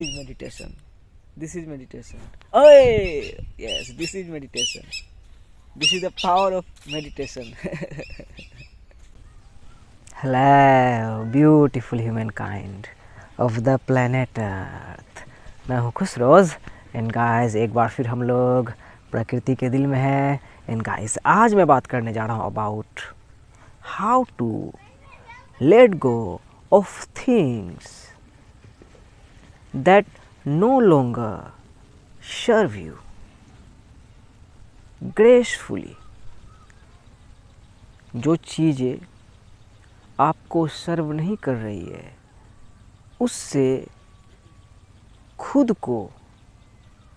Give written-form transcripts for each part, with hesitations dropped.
is meditation. This is meditation. Oh, yes, this is meditation. This is the power of meditation. Hello, beautiful humankind of the planet Earth. मैं हूँ खुशरोज and guys एक बार फिर हम लोग प्रकृति के दिल में हैं एंड गाइस आज मैं बात करने जा रहा हूँ about how to let go of things that no longer serve you gracefully. जो चीज़ें आपको सर्व नहीं कर रही है उससे खुद को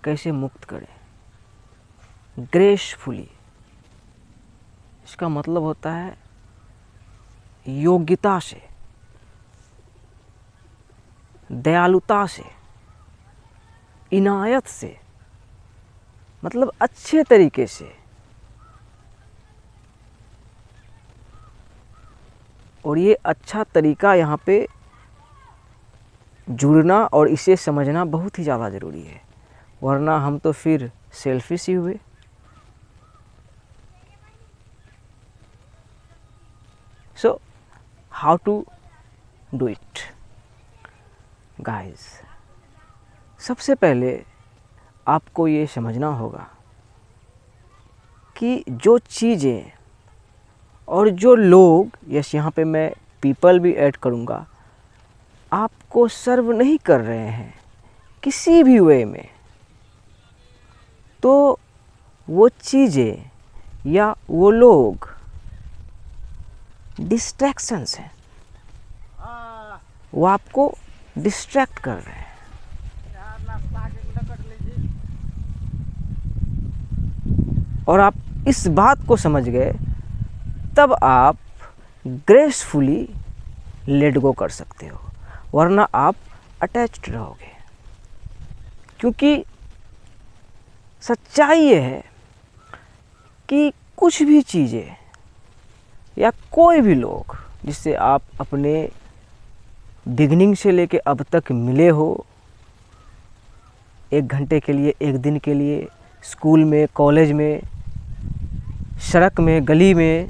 कैसे मुक्त करें ग्रेसफुली. इसका मतलब होता है योग्यता से, दयालुता से, इनायत से, मतलब अच्छे तरीके से. और ये अच्छा तरीका यहाँ पे जुड़ना और इसे समझना बहुत ही ज़्यादा ज़रूरी है, वरना हम तो फिर सेल्फिश ही हुए. So how to do it guys. सबसे पहले आपको ये समझना होगा कि जो चीज़ें और जो लोग, यस यहाँ पे मैं पीपल भी ऐड करूँगा, आपको सर्व नहीं कर रहे हैं किसी भी वे में, तो वो चीज़ें या वो लोग डिस्ट्रैक्शंस हैं. वो आपको डिस्ट्रैक्ट कर रहे हैं. और आप इस बात को समझ गए तब आप ग्रेसफुली लेट गो कर सकते हो, वरना आप अटैच्ड रहोगे. क्योंकि सच्चाई ये है कि कुछ भी चीज़ें या कोई भी लोग जिससे आप अपने बिगनिंग से लेके अब तक मिले हो, एक घंटे के लिए, एक दिन के लिए, स्कूल में, कॉलेज में, सड़क में, गली में,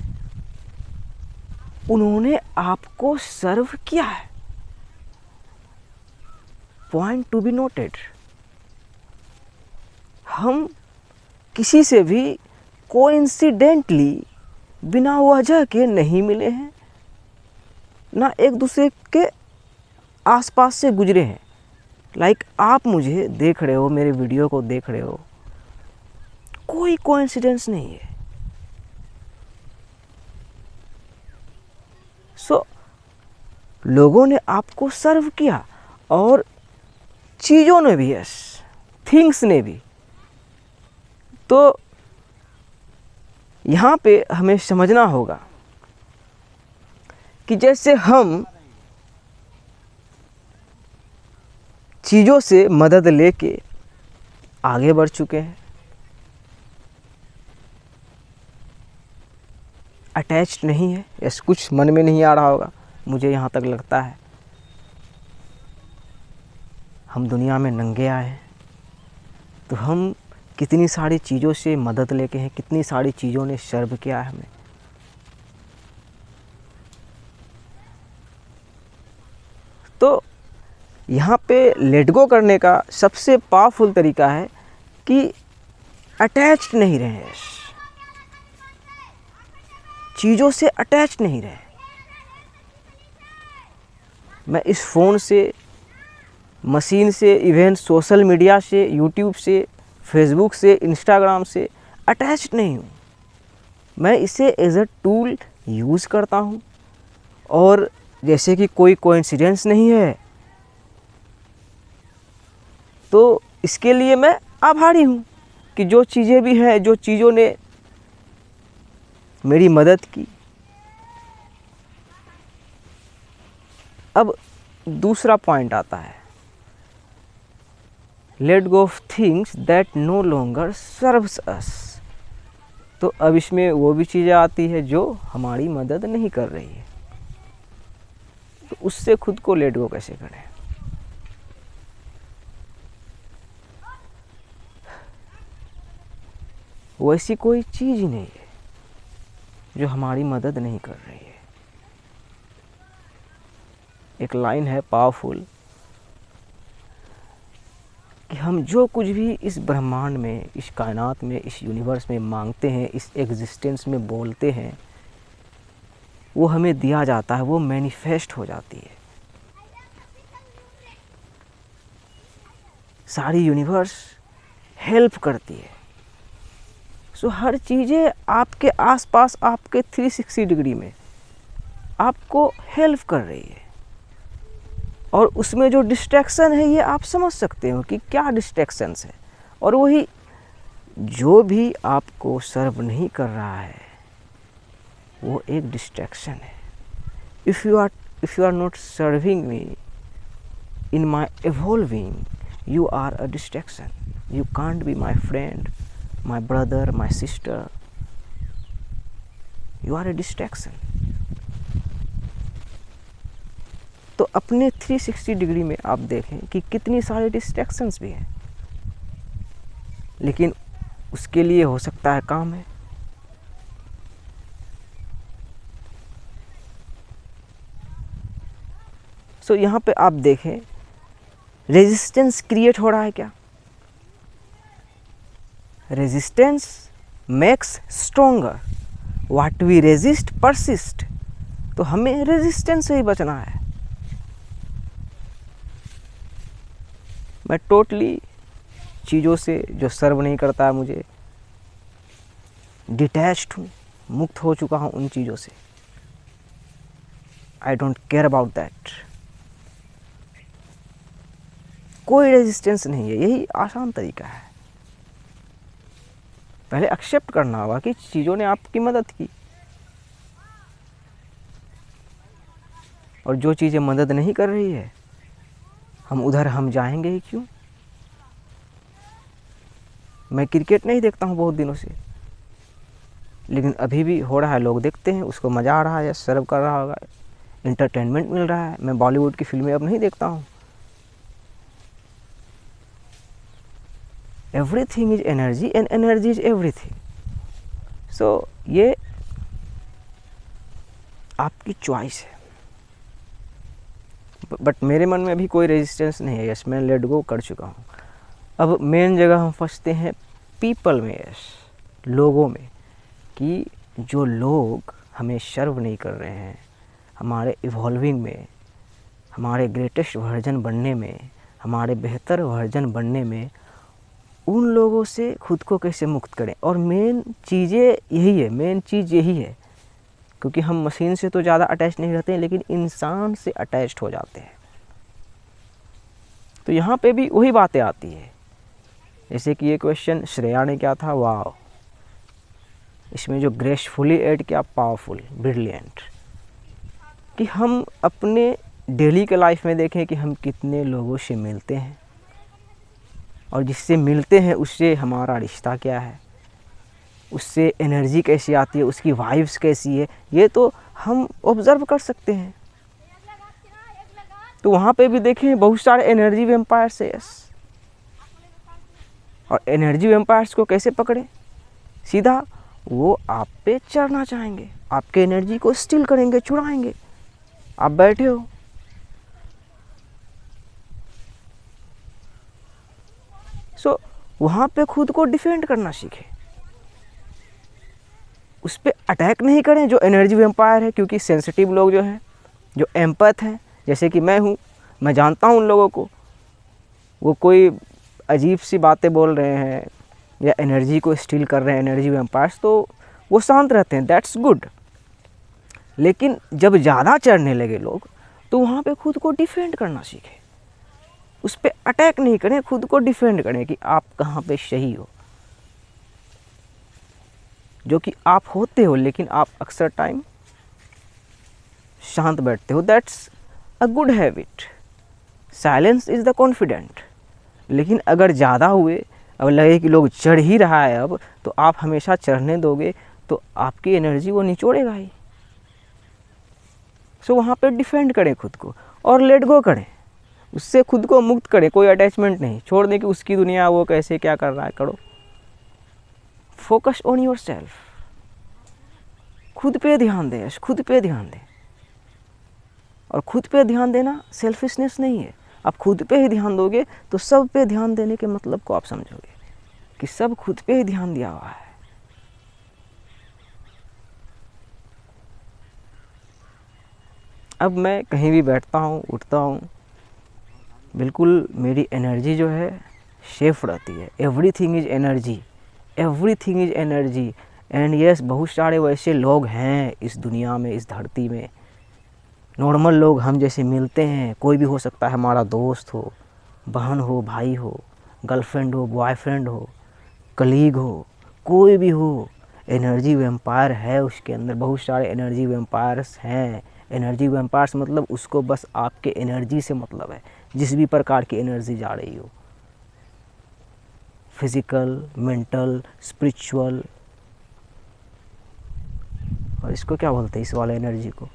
उन्होंने आपको सर्व किया है. Point to be noted. हम किसी से भी कोइंसिडेंटली बिना वजह के नहीं मिले हैं, ना एक दूसरे के आसपास से गुजरे हैं. लाइक आप मुझे देख रहे हो, मेरे वीडियो को देख रहे हो, कोई कोइंसिडेंस नहीं है. सो लोगों ने आपको सर्व किया और चीज़ों ने भी, यस, थिंग्स ने भी. तो यहाँ पे हमें समझना होगा कि जैसे हम चीज़ों से मदद लेके आगे बढ़ चुके हैं, अटैच्ड नहीं है, यस, कुछ मन में नहीं आ रहा होगा, मुझे यहाँ तक लगता है. हम दुनिया में नंगे आए हैं, तो हम कितनी सारी चीज़ों से मदद लेके हैं, कितनी सारी चीज़ों ने सर्व किया है हमें. तो यहाँ पे लेट गो करने का सबसे पावरफुल तरीका है कि अटैच्ड नहीं रहें, चीज़ों से अटैच नहीं रहे. मैं इस फ़ोन से, मशीन से, इवन सोशल मीडिया से, यूट्यूब से, फेसबुक से, इंस्टाग्राम से अटैच्ड नहीं हूँ. मैं इसे एज अ टूल यूज़ करता हूँ. और जैसे कि कोई कोइंसिडेंस नहीं है, तो इसके लिए मैं आभारी हूँ कि जो चीज़ें भी हैं, जो चीज़ों ने मेरी मदद की. अब दूसरा पॉइंट आता है, let go of things that no longer serves us. तो अब इसमें वो भी चीज़ें आती है जो हमारी मदद नहीं कर रही है, तो उससे खुद को लेट गो कैसे करें. वैसी कोई चीज़ ही नहीं है जो हमारी मदद नहीं कर रही है। एक लाइन है पावरफुल कि हम जो कुछ भी इस ब्रह्मांड में, इस कायनात में, इस यूनिवर्स में मांगते हैं, इस एग्जिस्टेंस में बोलते हैं, वो हमें दिया जाता है, वो मैनिफेस्ट हो जाती है। सारी यूनिवर्स हेल्प करती है। सो हर चीज़ें आपके आसपास, आपके 360 डिग्री में आपको हेल्प कर रही है। और उसमें जो डिस्ट्रैक्शन है, ये आप समझ सकते हो कि क्या डिस्ट्रैक्शंस है। और वही जो भी आपको सर्व नहीं कर रहा है वो एक डिस्ट्रैक्शन है। If you are not serving me in my evolving, you are a distraction. You can't be my friend, my brother, my sister. You are a distraction. तो अपने 360 डिग्री में आप देखें कि कितनी सारी डिस्ट्रैक्शंस भी हैं, लेकिन उसके लिए हो सकता है काम है। सो यहाँ पे आप देखें रेजिस्टेंस क्रिएट हो रहा है क्या? Resistance makes stronger, what we resist persist. तो हमें रेजिस्टेंस से ही बचना है। मैं टोटली चीज़ों से जो सर्व नहीं करता है मुझे, डिटैच्ड हूँ, मुक्त हो चुका हूँ उन चीज़ों से। I don't care about that. कोई रेजिस्टेंस नहीं है, यही आसान तरीका है। पहले एक्सेप्ट करना होगा कि चीज़ों ने आपकी मदद की, और जो चीज़ें मदद नहीं कर रही है हम जाएंगे ही क्यों। मैं क्रिकेट नहीं देखता हूँ बहुत दिनों से, लेकिन अभी भी हो रहा है, लोग देखते हैं, उसको मज़ा आ रहा है, सर्व कर रहा होगा, इंटरटेनमेंट मिल रहा है। मैं बॉलीवुड की फिल्में अब नहीं देखता हूँ। Everything is energy and energy is everything. So ये आपकी चॉइस है। बट मेरे मन में अभी कोई रेजिस्टेंस नहीं है। यस, मैं लेट गो कर चुका हूँ। अब मेन जगह हम फंसते हैं पीपल में, यस, लोगों में, कि जो लोग हमें सर्व नहीं कर रहे हैं, हमारे इवॉल्विंग में, हमारे ग्रेटेस्ट वर्जन बनने में, हमारे बेहतर वर्जन बनने में, उन लोगों से खुद को कैसे मुक्त करें। और मेन चीज़ें यही है, मेन चीज़ यही है, क्योंकि हम मशीन से तो ज़्यादा अटैच नहीं रहते हैं, लेकिन इंसान से अटैच्ड हो जाते हैं। तो यहाँ पे भी वही बातें आती है। जैसे कि ये क्वेश्चन श्रेया ने क्या था, वाह, इसमें जो ग्रेसफुली ऐड किया, पावरफुल, ब्रिलियंट। कि हम अपने डेली के लाइफ में देखें कि हम कितने लोगों से मिलते हैं, और जिससे मिलते हैं उससे हमारा रिश्ता क्या है, उससे एनर्जी कैसी आती है, उसकी वाइब्स कैसी है, ये तो हम ऑब्ज़र्व कर सकते हैं। तो वहाँ पे भी देखें बहुत सारे एनर्जी वेम्पायर्स है। यस, और एनर्जी वेम्पायर्स को कैसे पकड़े? सीधा वो आप पे चढ़ना चाहेंगे, आपके एनर्जी को स्टील करेंगे, चुराएंगे। आप बैठे हो, सो वहाँ पे खुद को डिफेंड करना सीखें, उस पर अटैक नहीं करें जो एनर्जी वेम्पायर है। क्योंकि सेंसिटिव लोग जो हैं, जो एम्पैथ हैं, जैसे कि मैं हूँ, मैं जानता हूँ उन लोगों को, वो कोई अजीब सी बातें बोल रहे हैं या एनर्जी को स्टील कर रहे हैं एनर्जी वेम्पायर्स, तो वो शांत रहते हैं, दैट्स गुड। लेकिन जब ज़्यादा चढ़ने लगे लोग, तो वहाँ पे खुद को डिफेंड करना सीखें, उस पर अटैक नहीं करें, खुद को डिफेंड करें कि आप कहाँ पे सही हो, जो कि आप होते हो, लेकिन आप अक्सर टाइम शांत बैठते हो। That's a good habit. Silence is the confident. लेकिन अगर ज़्यादा हुए, अब लगे कि लोग चढ़ ही रहा है अब, तो आप हमेशा चढ़ने दोगे तो आपकी एनर्जी वो निचोड़ेगा ही। सो वहाँ पे डिफेंड करें खुद को और लेट गो करें, उससे खुद को मुक्त करें। कोई अटैचमेंट नहीं, छोड़ दें कि उसकी दुनिया, वो कैसे क्या कर रहा है, करो। Focus on your self. खुद पे ध्यान दें यश, खुद पे ध्यान दें। और खुद पे ध्यान देना सेल्फिशनेस नहीं है। आप खुद पे ही ध्यान दोगे तो सब पे ध्यान देने के मतलब को आप समझोगे कि सब खुद पे ही ध्यान दिया हुआ है। अब मैं कहीं भी बैठता हूँ, उठता हूँ, बिल्कुल मेरी एनर्जी जो है सेफ रहती है। Everything is energy, everything is energy. And yes, बहुत सारे वैसे लोग हैं इस दुनिया में, इस धरती में, नॉर्मल लोग हम जैसे मिलते हैं। कोई भी हो सकता है, हमारा दोस्त हो, बहन हो, भाई हो, गर्लफ्रेंड हो, बॉयफ्रेंड हो, कलीग हो, कोई भी हो। एनर्जी वैम्पायर है उसके अंदर, बहुत सारे एनर्जी वैम्पायर्स हैं। एनर्जी वैम्पायर्स मतलब उसको बस आपके एनर्जी से मतलब है, जिस भी प्रकार की एनर्जी जा रही हो, फिजिकल, मेंटल, स्पिरिचुअल, और इसको क्या बोलते हैं, इस वाले एनर्जी को,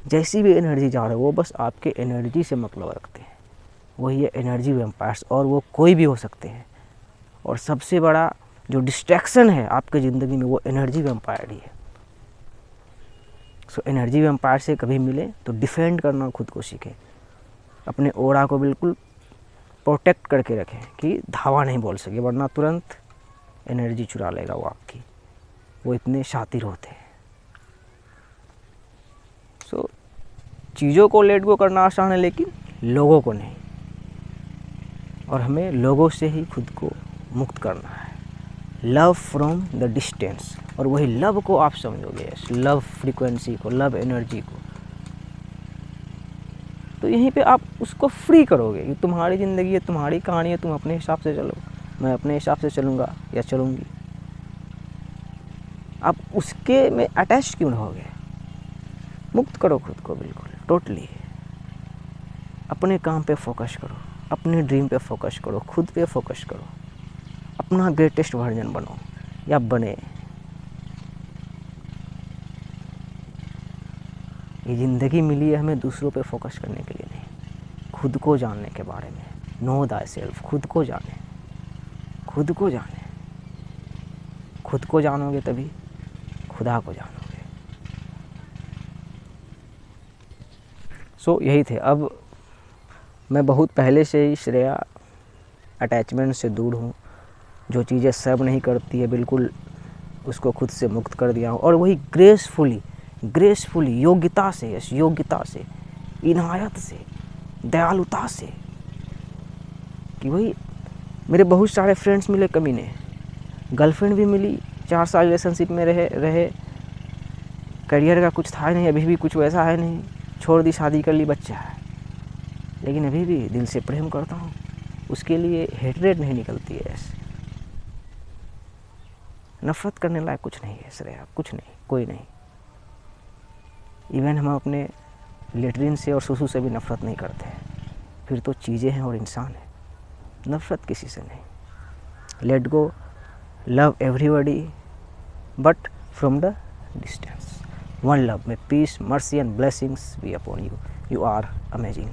जैसी भी एनर्जी जा रही है वो बस आपके एनर्जी से मतलब रखते हैं, वही है एनर्जी वैम्पायर्स। और वो कोई भी हो सकते हैं। और सबसे बड़ा जो डिस्ट्रैक्शन है आपके ज़िंदगी में वो एनर्जी वैम्पायर ही है। सो एनर्जी वैम्पायर से कभी मिले तो डिफेंड करना खुद को सीखें, अपने ओरा को बिल्कुल प्रोटेक्ट करके रखें कि धावा नहीं बोल सके, वरना तुरंत एनर्जी चुरा लेगा वो आपकी। वो इतने शातिर होते हैं। सो चीज़ों को लेट गो करना आसान है, लेकिन लोगों को नहीं। और हमें लोगों से ही खुद को मुक्त करना है। लव फ्रॉम द डिस्टेंस, और वही लव को आप समझोगे, लव फ्रीक्वेंसी को, लव एनर्जी को, तो यहीं पे आप उसको फ्री करोगे कि तुम्हारी ज़िंदगी है, तुम्हारी कहानी है, तुम अपने हिसाब से चलो, मैं अपने हिसाब से चलूँगा या चलूँगी। आप उसके में अटैच क्यों रहोगे? मुक्त करो खुद को बिल्कुल, टोटली। अपने काम पे फोकस करो, अपने ड्रीम पे फोकस करो, खुद पे फोकस करो, अपना ग्रेटेस्ट वर्जन बनो या बने। ये ज़िंदगी मिली है हमें दूसरों पे फोकस करने के लिए नहीं, खुद को जानने के बारे में। नो दाई सेल्फ, खुद को जाने, खुद को जाने। खुद को जानोगे तभी खुदा को जानोगे। सो यही थे। अब मैं बहुत पहले से ही श्रेया अटैचमेंट से दूर हूँ। जो चीज़ें सर्व नहीं करती है बिल्कुल उसको खुद से मुक्त कर दिया हूँ। और वही ग्रेसफुली योग्यता से, यस योग्यता से, इनायत से, दयालुता से, कि वही मेरे बहुत सारे फ्रेंड्स मिले कमीने, गर्लफ्रेंड भी मिली, 4 साल रिलेशनशिप में रहे, करियर का कुछ था नहीं, अभी भी कुछ वैसा है नहीं, छोड़ दी, शादी कर ली, बच्चा है, लेकिन अभी भी दिल से प्रेम करता हूँ। उसके लिए हेटरेट नहीं निकलती है, नफ़रत करने लायक कुछ नहीं है श्रेया, कुछ नहीं, कोई नहीं। इवन हम अपने लेटरिन से और सुसु से भी नफ़रत नहीं करते हैं, फिर तो चीज़ें हैं और इंसान है। नफ़रत किसी से नहीं। Let go, love everybody but from the distance. One love में peace, mercy and blessings be upon you. You are amazing.